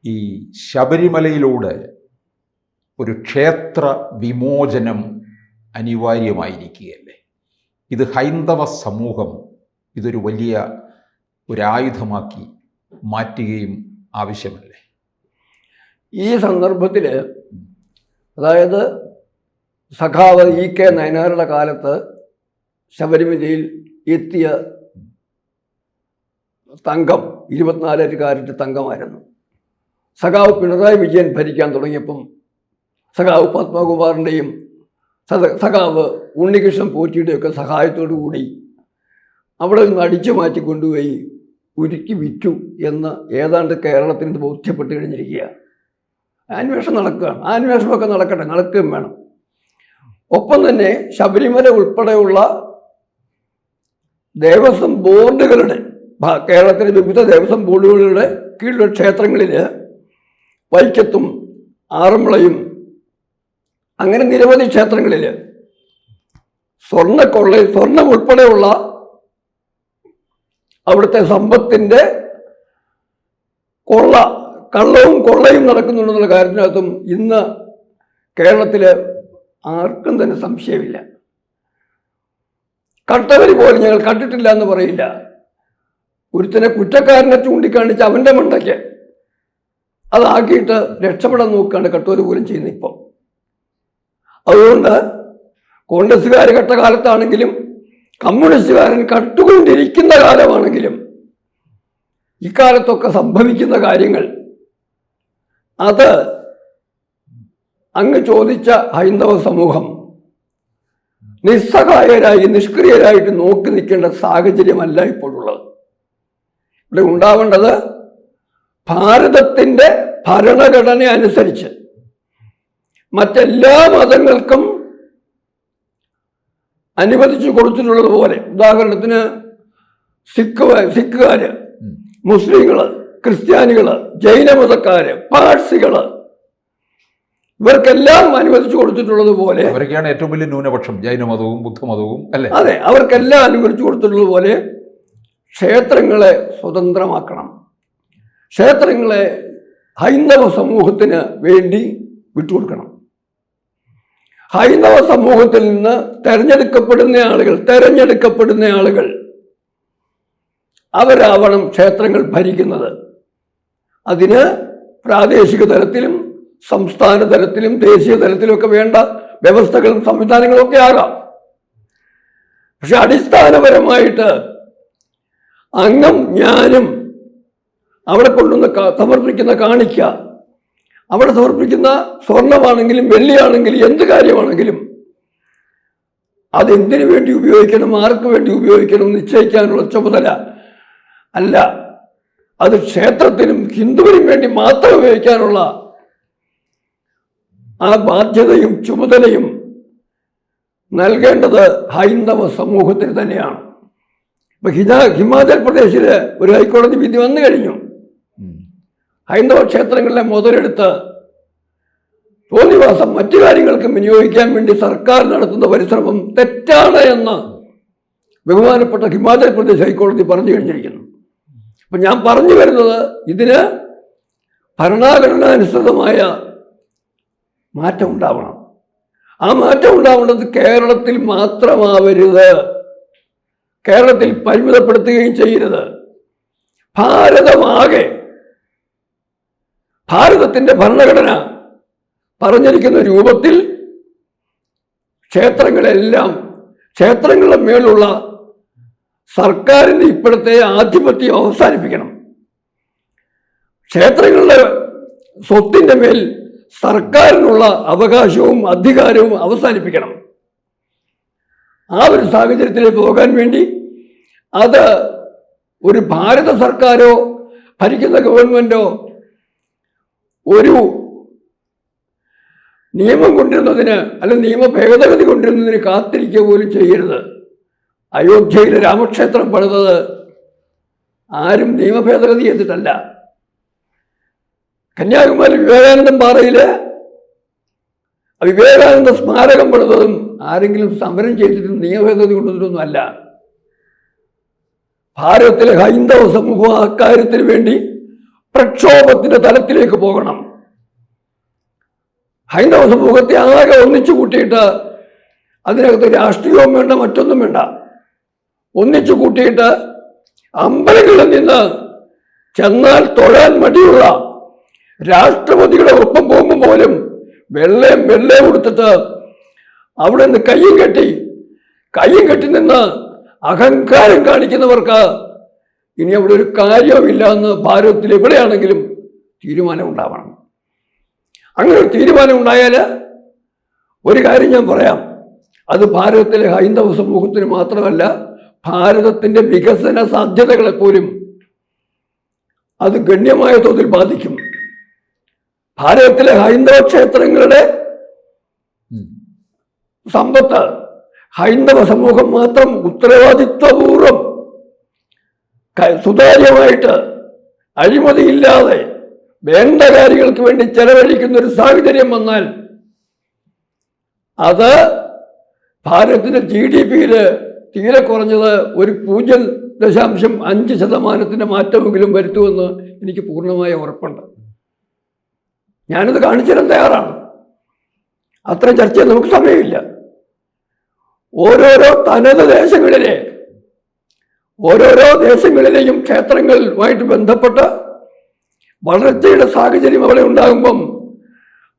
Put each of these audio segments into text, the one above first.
ഈ ശബരിമലയിലൂടെ ഒരു ക്ഷേത്ര വിമോചനം അനിവാര്യമായിരിക്കുകയല്ലേ? ഇത് ഹൈന്ദവ സമൂഹം ഇതൊരു വലിയ ഒരായുധമാക്കി മാറ്റുകയും ആവശ്യമല്ലേ? ഈ സന്ദർഭത്തിൽ അതായത് സഖാവ് EK നയനാരുടെ കാലത്ത് ശബരിമലയിൽ എത്തിയ തങ്കം 24 കാരറ്റ് തങ്കമായിരുന്നു. സഖാവ് പിണറായി വിജയൻ ഭരിക്കാൻ തുടങ്ങിയപ്പം സഖാവ് പത്മകുമാറിൻ്റെയും സഖാവ് ഉണ്ണികൃഷ്ണൻ പോറ്റിയുടെയൊക്കെ സഹായത്തോടു കൂടി അവിടെ നിന്ന് അടിച്ചു മാറ്റി കൊണ്ടുപോയി ഉരുക്കി വിറ്റു എന്ന് ഏതാണ്ട് കേരളത്തിന് ബോധ്യപ്പെട്ട് കഴിഞ്ഞിരിക്കുക. അന്വേഷണം നടക്കുകയാണ്. ആ അന്വേഷണമൊക്കെ നടക്കട്ടെ, നടക്കുകയും വേണം. ഒപ്പം തന്നെ ശബരിമല ഉൾപ്പെടെയുള്ള ദേവസ്വം ബോർഡുകളുടെ കേരളത്തിലെ വിവിധ ദേവസ്വം ബോർഡുകളുടെ കീഴിലുള്ള ക്ഷേത്രങ്ങളിൽ വൈക്കത്തും ആറന്മുളയും അങ്ങനെ നിരവധി ക്ഷേത്രങ്ങളിൽ സ്വർണം ഉൾപ്പെടെയുള്ള അവിടുത്തെ സമ്പത്തിൻ്റെ കള്ളവും കൊള്ളയും നടക്കുന്നുണ്ടെന്നുള്ള കാര്യത്തിനകത്തും ഇന്ന് കേരളത്തിൽ ആർക്കും തന്നെ സംശയമില്ല. കട്ടവർ പോലും ഞങ്ങൾ കണ്ടിട്ടില്ല എന്ന് പറയില്ല. ഒരുത്തനെ കുറ്റക്കാരനെ ചൂണ്ടിക്കാണിച്ച് അവൻ്റെ മണ്ടയ്ക്ക് അതാക്കിയിട്ട് രക്ഷപ്പെടാൻ നോക്കുകയാണ് കട്ടവർ പോലും ചെയ്യുന്നത് ഇപ്പം. അതുകൊണ്ട് കോൺഗ്രസ്സുകാർ കട്ട കാലത്താണെങ്കിലും കമ്മ്യൂണിസ്റ്റുകാരൻ കട്ടുകൊണ്ടിരിക്കുന്ന കാലമാണെങ്കിലും ഇക്കാലത്തൊക്കെ സംഭവിക്കുന്ന കാര്യങ്ങൾ അത് അങ്ങ് ചോദിച്ച ഹൈന്ദവ സമൂഹം നിസ്സഹായരായി നിഷ്ക്രിയരായിട്ട് നോക്കി നിൽക്കേണ്ട സാഹചര്യമല്ല ഇപ്പോഴുള്ളത്. ഇവിടെ ഉണ്ടാവേണ്ടത് ഭാരതത്തിൻ്റെ ഭരണഘടന അനുസരിച്ച് മറ്റെല്ലാ മതങ്ങൾക്കും അനുവദിച്ചു കൊടുത്തിട്ടുള്ളത് പോലെ, ഉദാഹരണത്തിന് സിഖുകാര്, മുസ്ലിങ്ങള്, ക്രിസ്ത്യാനികള്, ജൈനമതക്കാര്, പാഴ്സികള്, ഇവർക്കെല്ലാം അനുവദിച്ചു കൊടുത്തിട്ടുള്ളത് പോലെ, അവരൊക്കെയാണ് ഏറ്റവും വലിയ ന്യൂനപക്ഷം, ജൈനമതവും ബുദ്ധമതവും അല്ലേ? അതെ, അവർക്കെല്ലാം അനുവദിച്ചു കൊടുത്തിട്ടുള്ളത് പോലെ ക്ഷേത്രങ്ങളെ സ്വതന്ത്രമാക്കണം. ക്ഷേത്രങ്ങളെ ഹൈന്ദവ സമൂഹത്തിന് വേണ്ടി വിട്ടുകൊടുക്കണം. ഹൈന്ദവ സമൂഹത്തിൽ നിന്ന് തെരഞ്ഞെടുക്കപ്പെടുന്ന ആളുകൾ അവരാവണം ക്ഷേത്രങ്ങൾ ഭരിക്കുന്നത്. അതിന് പ്രാദേശിക തലത്തിലും സംസ്ഥാന തലത്തിലും ദേശീയ തലത്തിലുമൊക്കെ വേണ്ട വ്യവസ്ഥകളും സംവിധാനങ്ങളും ഒക്കെ ആകാം. പക്ഷെ അടിസ്ഥാനപരമായിട്ട് അങ്ങും ഞാനും അവിടെ കൊണ്ടുവന്ന് സമർപ്പിക്കുന്ന കാണിക്ക, അവിടെ സമർപ്പിക്കുന്ന സ്വർണമാണെങ്കിലും വെള്ളിയാണെങ്കിലും എന്ത് കാര്യമാണെങ്കിലും അതെന്തിനു വേണ്ടി ഉപയോഗിക്കണം, ആർക്ക് വേണ്ടി ഉപയോഗിക്കണം നിശ്ചയിക്കാനുള്ള ചുമതല അല്ല, അത് ക്ഷേത്രത്തിനും ഹിന്ദുവിനും വേണ്ടി മാത്രം ഉപയോഗിക്കാനുള്ള ആ ബാധ്യതയും ചുമതലയും നൽകേണ്ടത് ഹൈന്ദവ സമൂഹത്തിന് തന്നെയാണ്. ഇപ്പൊ ഹിമാചൽ പ്രദേശില് ഒരു ഹൈക്കോടതി വിധി വന്നു കഴിഞ്ഞു. ഹൈന്ദവ ക്ഷേത്രങ്ങളിലെ മുതലെടുത്ത് തോന്നിവാസം മറ്റു കാര്യങ്ങൾക്ക് വിനിയോഗിക്കാൻ വേണ്ടി സർക്കാർ നടത്തുന്ന പരിശ്രമം തെറ്റാണ് എന്ന് ബഹുമാനപ്പെട്ട ഹിമാചൽ പ്രദേശ് ഹൈക്കോടതി പറഞ്ഞു കഴിഞ്ഞിരിക്കുന്നു. അപ്പൊ ഞാൻ പറഞ്ഞു വരുന്നത്, ഇതിന് ഭരണഘടനാനുസൃതമായ മാറ്റം ഉണ്ടാവണം. ആ മാറ്റം ഉണ്ടാവേണ്ടത് കേരളത്തിൽ മാത്രമാവരുത്, കേരളത്തിൽ പരിമിതപ്പെടുത്തുകയും ചെയ്യരുത്. ഭാരതമാകെ ഭാരതത്തിൻ്റെ ഭരണഘടന പറഞ്ഞിരിക്കുന്ന രൂപത്തിൽ ക്ഷേത്രങ്ങളുടെ മേലുള്ള സർക്കാരിൻ്റെ ഇപ്പോഴത്തെ ആധിപത്യം അവസാനിപ്പിക്കണം. ക്ഷേത്രങ്ങളുടെ സ്വത്തിൻ്റെ മേൽ സർക്കാരിനുള്ള അവകാശവും അധികാരവും അവസാനിപ്പിക്കണം. ആ ഒരു സാഹചര്യത്തിലേക്ക് പോകാൻ വേണ്ടി അത് ഒരു ഭാരത സർക്കാരോ ഭരിക്കുന്ന ഗവൺമെൻറ്റോ ഒരു നിയമം കൊണ്ടുവരുന്നതിന് അല്ലെങ്കിൽ നിയമ ഭേദഗതി കൊണ്ടുവരുന്നതിന് കാത്തിരിക്കുക പോലും ചെയ്യരുത്. അയോധ്യയിലെ രാമക്ഷേത്രം പണിതത് ആരും നിയമ ഭേദഗതി ചെയ്തിട്ടല്ല. കന്യാകുമാരി വിവേകാനന്ദൻ പാറയില് വിവേകാനന്ദ സ്മാരകം പണിതതും ആരെങ്കിലും സമരം ചെയ്തിട്ടും നിയമ ഭേദഗതി കൊണ്ടുവന്നിട്ടൊന്നും അല്ല. ഭാരതത്തിലെ ഹൈന്ദവ സമൂഹം അക്കാര്യത്തിന് വേണ്ടി പ്രക്ഷോഭത്തിന്റെ തലത്തിലേക്ക് പോകണം. ഹൈന്ദവ സമൂഹത്തെ ആകെ ഒന്നിച്ചു കൂട്ടിയിട്ട് അതിനകത്ത് രാഷ്ട്രീയവും വേണ്ട, മറ്റൊന്നും വേണ്ട, ഒന്നിച്ചു കൂട്ടിയിട്ട് അമ്പലങ്ങളിൽ നിന്ന് ചെന്നാൽ തൊഴാൻ മടിയുള്ള രാഷ്ട്രപതിയുടെ ഒപ്പം പോകുമ്പോൾ പോലും വെള്ളയും കൊടുത്തിട്ട് അവിടെ നിന്ന് കയ്യും കെട്ടി നിന്ന് അഹങ്കാരം കാണിക്കുന്നവർക്ക് ഇനി അവിടെ ഒരു കാര്യവുമില്ല എന്ന് ഭാരതത്തിൽ എവിടെയാണെങ്കിലും തീരുമാനം ഉണ്ടാവണം. അങ്ങനെ ഒരു തീരുമാനം ഉണ്ടായാൽ ഒരു കാര്യം ഞാൻ പറയാം, അത് ഭാരതത്തിലെ ഹൈന്ദവ സമൂഹത്തിന് മാത്രമല്ല, ഭാരതത്തിൻ്റെ വികസന സാധ്യതകളെപ്പോലും അത് ഗണ്യമായ തോതിൽ ബാധിക്കും. ഭാരതത്തിലെ ഹൈന്ദവ ക്ഷേത്രങ്ങളുടെ സമ്പത്ത് ഹൈന്ദവ സമൂഹം മാത്രം ഉത്തരവാദിത്വപൂർവം സുതാര്യമായിട്ട് അഴിമതിയില്ലാതെ വേണ്ട കാര്യങ്ങൾക്ക് വേണ്ടി ചെലവഴിക്കുന്ന ഒരു സാഹചര്യം വന്നാൽ അത് ഭാരതത്തിന്റെ GDP-യിൽ തീരെ കുറഞ്ഞത് ഒരു 0.5% മാറ്റമെങ്കിലും വരുത്തുമെന്ന് എനിക്ക് പൂർണ്ണമായ ഉറപ്പുണ്ട്. ഞാനത് കാണിച്ചു തരാൻ തയ്യാറാണ്. അത്ര ചർച്ച ചെയ്യാൻ നമുക്ക് സമയമില്ല. ഓരോരോ തനത് ദേശങ്ങളിലെയും ക്ഷേത്രങ്ങളുമായിട്ട് ബന്ധപ്പെട്ട വളർച്ചയുടെ സാഹചര്യം അവിടെ ഉണ്ടാകുമ്പം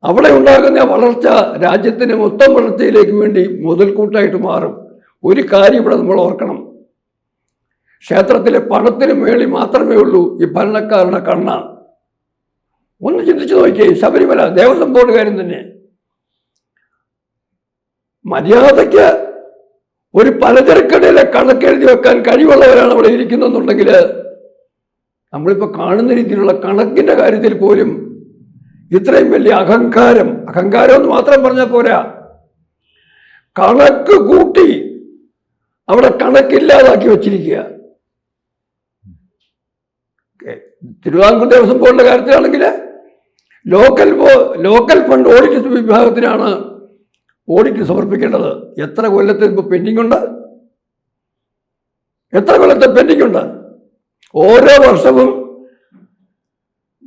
അവിടെ ഉണ്ടാകുന്ന വളർച്ച രാജ്യത്തിൻ്റെ മൊത്തം വളർച്ചയിലേക്ക് വേണ്ടി മുതൽക്കൂട്ടായിട്ട് മാറും. ഒരു കാര്യം ഇവിടെ നമ്മൾ ഓർക്കണം, ക്ഷേത്രത്തിലെ പണത്തിന് മേളിൽ മാത്രമേ ഉള്ളൂ ഈ ഭരണക്കാരുടെ കണ്ണ. ഒന്ന് ചിന്തിച്ചു നോക്കിയേ, ശബരിമല ദേവസ്വം ബോർഡ് കാര്യം തന്നെ മര്യാദയ്ക്ക് ഒരു പലചരക്കടയിലെ കണക്കെഴുതി വെക്കാൻ കഴിവുള്ളവരാണ് അവിടെ ഇരിക്കുന്നെന്നുണ്ടെങ്കിൽ നമ്മളിപ്പോൾ കാണുന്ന രീതിയിലുള്ള കണക്കിൻ്റെ കാര്യത്തിൽ പോലും ഇത്രയും വലിയ അഹങ്കാരം എന്ന് മാത്രം പറഞ്ഞാൽ പോരാ, കണക്ക് കൂട്ടി അവിടെ കണക്കില്ലാതാക്കി വച്ചിരിക്കുക. തിരുവിതാംകൂർ ദേവസ്വം ബോർഡിന്റെ കാര്യത്തിലാണെങ്കിൽ ലോക്കൽ ഫണ്ട് ഓഡിറ്റ് വിഭാഗത്തിനാണ് ഓഡിറ്റ് സമർപ്പിക്കേണ്ടത്. എത്ര കൊല്ലത്തെ ഇപ്പോൾ പെൻഡിംഗ് ഉണ്ട്? ഓരോ വർഷവും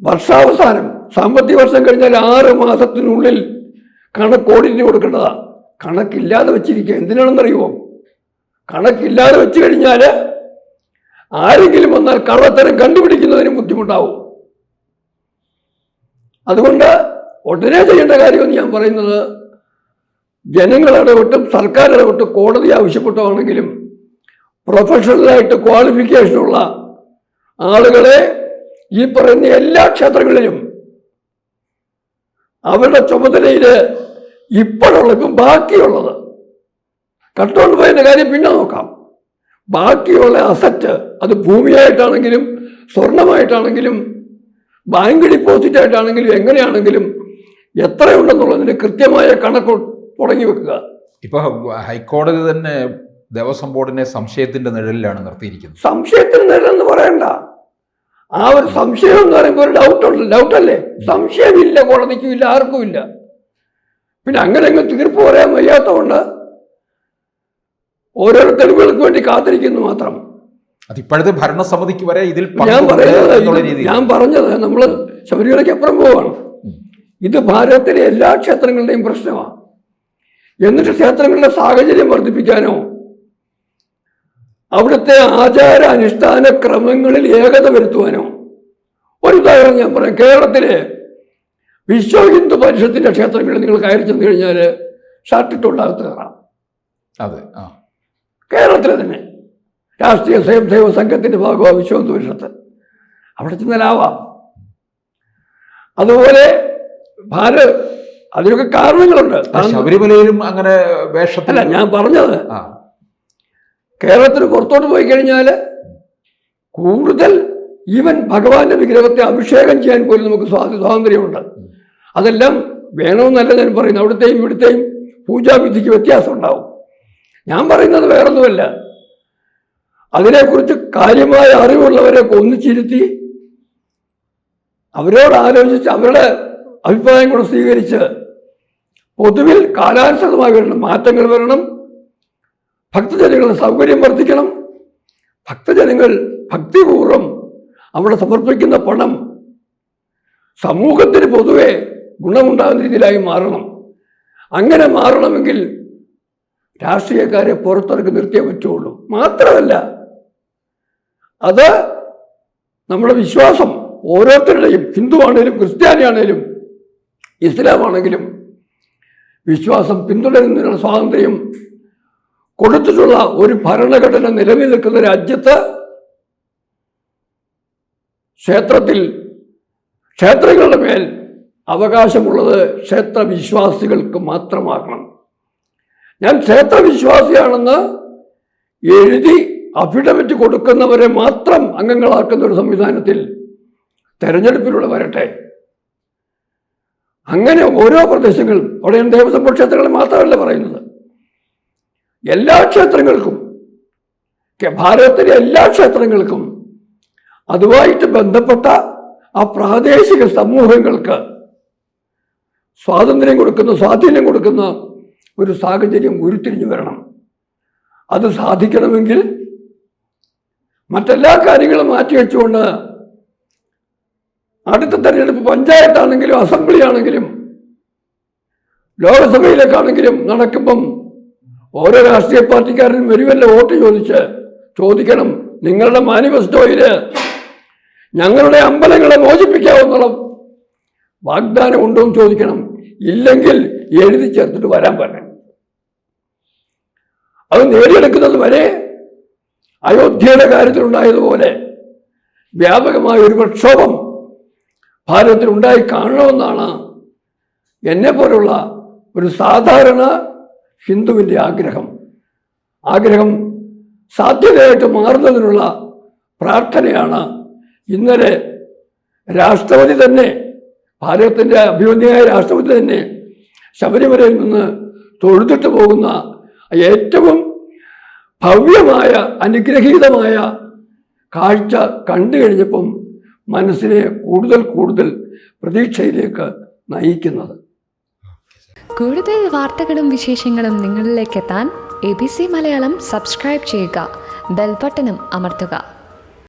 വർഷാവസാനം സാമ്പത്തിക വർഷം കഴിഞ്ഞാൽ 6 മാസത്തിനുള്ളിൽ കണക്ക് ഓഡിറ്റിന് കൊടുക്കേണ്ടതാണ്. കണക്കില്ലാതെ വെച്ചിരിക്കുക. എന്തിനാണെന്നറിയുമോ? കണക്കില്ലാതെ വെച്ച് കഴിഞ്ഞാൽ ആരെങ്കിലും വന്നാൽ കള്ളത്തരം കണ്ടുപിടിക്കുന്നതിന് ബുദ്ധിമുട്ടാവും. അതുകൊണ്ട് ഉടനെ ചെയ്യേണ്ട കാര്യമെന്ന് ഞാൻ പറയുന്നത്, ജനങ്ങൾ ഇടപെട്ടും സർക്കാർ ഇടപെട്ടും കോടതി ആവശ്യപ്പെട്ടാണെങ്കിലും പ്രൊഫഷണലായിട്ട് ക്വാളിഫിക്കേഷനുള്ള ആളുകളെ ഈ പറയുന്ന എല്ലാ ക്ഷേത്രങ്ങളിലും അവരുടെ ചുമതലയിൽ ഇപ്പോഴുള്ളതും ബാക്കിയുള്ളത് കട്ടുകൊണ്ട് പോയതിൻ്റെ കാര്യം പിന്നെ നോക്കാം. ബാക്കിയുള്ള അസറ്റ്, അത് ഭൂമിയായിട്ടാണെങ്കിലും സ്വർണമായിട്ടാണെങ്കിലും ബാങ്ക് ഡിപ്പോസിറ്റ് ആയിട്ടാണെങ്കിലും എങ്ങനെയാണെങ്കിലും എത്രയുണ്ടെന്നുള്ളതിന് കൃത്യമായ കണക്ക് തുടങ്ങി വെക്കുക. ഇപ്പൊ ഹൈക്കോടതി തന്നെ ദേവസ്വം ബോർഡിനെ സംശയത്തിന്റെ നിഴലിലാണ് നിർത്തിയിരിക്കുന്നത്. സംശയത്തിന് നിഴലെന്ന് പറയണ്ട, ആ ഒരു സംശയം എന്ന് പറയുമ്പോൾ ഒരു ഡൗട്ടല്ലേ? സംശയമില്ല, കോടതിക്കും ഇല്ല, ആർക്കും ഇല്ല. പിന്നെ അങ്ങനെ തീർപ്പ് പറയാൻ വയ്യാത്തതുകൊണ്ട് ഓരോരോ തെളിവുകൾക്ക് വേണ്ടി കാത്തിരിക്കുന്നു മാത്രം. അതിപ്പോഴത്തെ ഭരണസമിതിക്ക് വരെ ഇതിൽ ഞാൻ പറഞ്ഞത് നമ്മൾ ശബരിമലയ്ക്ക് അപ്പുറം പോവാണ്. ഇത് ഭാരതത്തിലെ എല്ലാ ക്ഷേത്രങ്ങളുടെയും പ്രശ്നമാണ്. എന്നിട്ട് ക്ഷേത്രങ്ങളുടെ സാഹചര്യം വർദ്ധിപ്പിക്കാനോ അവിടുത്തെ ആചാര അനുഷ്ഠാന ക്രമങ്ങളിൽ ഏകത വരുത്തുവാനോ. ഒരു ഉദാഹരണം ഞാൻ പറയാം. കേരളത്തിലെ വിശ്വ ഹിന്ദു പരിഷത്തിന്റെ ക്ഷേത്രങ്ങളിൽ നിങ്ങൾ കയറി ചെന്ന് കഴിഞ്ഞാൽ ഷർട്ടിട്ടുണ്ടാകത്ത് കയറാം. അതെ, കേരളത്തിലെ തന്നെ രാഷ്ട്രീയ സ്വയംസേവക സംഘത്തിന്റെ ഭാഗമാണ് വിശ്വ ഹിന്ദു പരിഷത്ത്. അവിടെ ചെന്നാലാവാം. അതുപോലെ അതിനൊക്കെ കാരണങ്ങളുണ്ട്. ശബരിമലയിലും അങ്ങനെ വേഷത്തില്ല. ഞാൻ പറഞ്ഞത് കേരളത്തിന് പുറത്തോട്ട് പോയി കഴിഞ്ഞാൽ കൂടുതൽ ഈവൻ ഭഗവാന്റെ വിഗ്രഹത്തെ അഭിഷേകം ചെയ്യാൻ പോലും നമുക്ക് സ്വാതന്ത്ര്യമുണ്ട്. അതെല്ലാം വേണമെന്നല്ല ഞാൻ പറയുന്നത്. അവിടുത്തെയും ഇവിടുത്തെയും പൂജാവിധിക്ക് വ്യത്യാസം ഉണ്ടാവും. ഞാൻ പറയുന്നത് വേറൊന്നുമല്ല, അതിനെക്കുറിച്ച് കാര്യമായ അറിവുള്ളവരെ ഒന്നിച്ചിരുത്തി അവരോട് ആലോചിച്ച് അവരുടെ അഭിപ്രായം കൂടെ സ്വീകരിച്ച് പൊതുവിൽ കാലാനുസൃതമായി വരണം, മാറ്റങ്ങൾ വരണം. ഭക്തജനങ്ങളുടെ സൗകര്യം വർദ്ധിക്കണം. ഭക്തജനങ്ങൾ ഭക്തിപൂർവ്വം അവിടെ സമർപ്പിക്കുന്ന പണം സമൂഹത്തിന് പൊതുവെ ഗുണമുണ്ടാകുന്ന രീതിയിലായി മാറണം. അങ്ങനെ മാറണമെങ്കിൽ രാഷ്ട്രീയക്കാരെ പുറത്തിറക്കി നിർത്തിയേ പറ്റുള്ളൂ. മാത്രമല്ല, അത് നമ്മുടെ വിശ്വാസം ഓരോരുത്തരുടെയും, ഹിന്ദു ആണേലും ക്രിസ്ത്യാനിയാണേലും ഇസ്ലാം ആണെങ്കിലും, വിശ്വാസം പിന്തുടരുന്നതിനുള്ള സ്വാതന്ത്ര്യം കൊടുത്തിട്ടുള്ള ഒരു ഭരണഘടന നിലനിൽക്കുന്ന രാജ്യത്ത് ക്ഷേത്രങ്ങളുടെ മേൽ അവകാശമുള്ളത് ക്ഷേത്രവിശ്വാസികൾക്ക് മാത്രമാകണം. ഞാൻ ക്ഷേത്രവിശ്വാസിയാണെന്ന് എഴുതി അഫിഡവിറ്റ് കൊടുക്കുന്നവരെ മാത്രം അംഗങ്ങളാക്കുന്ന ഒരു സംവിധാനത്തിൽ തെരഞ്ഞെടുപ്പിലൂടെ വരട്ടെ. അങ്ങനെ ഓരോ പ്രദേശങ്ങളും, അവിടെ ദേവസ്വം ബോർഡ് ക്ഷേത്രങ്ങൾ മാത്രമല്ല പറയുന്നത്, എല്ലാ ക്ഷേത്രങ്ങൾക്കും, ഭാരതത്തിലെ എല്ലാ ക്ഷേത്രങ്ങൾക്കും അതുമായിട്ട് ബന്ധപ്പെട്ട ആ പ്രാദേശിക സമൂഹങ്ങൾക്ക് സ്വാതന്ത്ര്യം കൊടുക്കുന്ന, സ്വാധീനം കൊടുക്കുന്ന ഒരു സാഹചര്യം ഉരുത്തിരിഞ്ഞു വരണം. അത് സാധിക്കണമെങ്കിൽ മറ്റെല്ലാ കാര്യങ്ങളും മാറ്റിവെച്ചുകൊണ്ട് അടുത്ത തെരഞ്ഞെടുപ്പ് പഞ്ചായത്താണെങ്കിലും അസംബ്ലി ആണെങ്കിലും ലോകസഭയിലേക്കാണെങ്കിലും നടക്കുമ്പം ഓരോ രാഷ്ട്രീയ പാർട്ടിക്കാരനും വരുവല്ല വോട്ട് ചോദിക്കണം, നിങ്ങളുടെ മാനിഫെസ്റ്റോയിൽ ഞങ്ങളുടെ അമ്പലങ്ങളെ മോചിപ്പിക്കാവുന്ന വാഗ്ദാനം ഉണ്ടോ എന്ന് ചോദിക്കണം. ഇല്ലെങ്കിൽ എഴുതി ചേർത്തിട്ട് വരാൻ പറഞ്ഞു. അത് നേടിയെടുക്കുന്നത് വരെ അയോധ്യയുടെ കാര്യത്തിലുണ്ടായതുപോലെ വ്യാപകമായ ഒരു പ്രക്ഷോഭം ഭാരതത്തിൽ ഉണ്ടായി കാണണമെന്നാണ് എന്നെപ്പോലുള്ള ഒരു സാധാരണ ഹിന്ദുവിൻ്റെ ആഗ്രഹം സാധ്യതയായിട്ട് മാറുന്നതിനുള്ള പ്രാർത്ഥനയാണ് ഇന്നലെ രാഷ്ട്രപതി തന്നെ, ഭാരതത്തിൻ്റെ അഭിമന്യനായ രാഷ്ട്രപതി തന്നെ ശബരിമലയിൽ നിന്ന് തൊഴുതിട്ട് പോകുന്ന ഏറ്റവും ഭവ്യമായ അനുഗ്രഹീതമായ കാഴ്ച കണ്ടു കഴിഞ്ഞപ്പം മനസ്സിനെ കൂടുതൽ പ്രതീക്ഷയിലേക്ക് നയിക്കുന്നത്. കൂടുതൽ വാർത്തകളും വിശേഷങ്ങളും നിങ്ങളിലേക്ക് എത്താൻ ABC മലയാളം സബ്സ്ക്രൈബ് ചെയ്യുക, ബെൽ ബട്ടണും അമർത്തുക.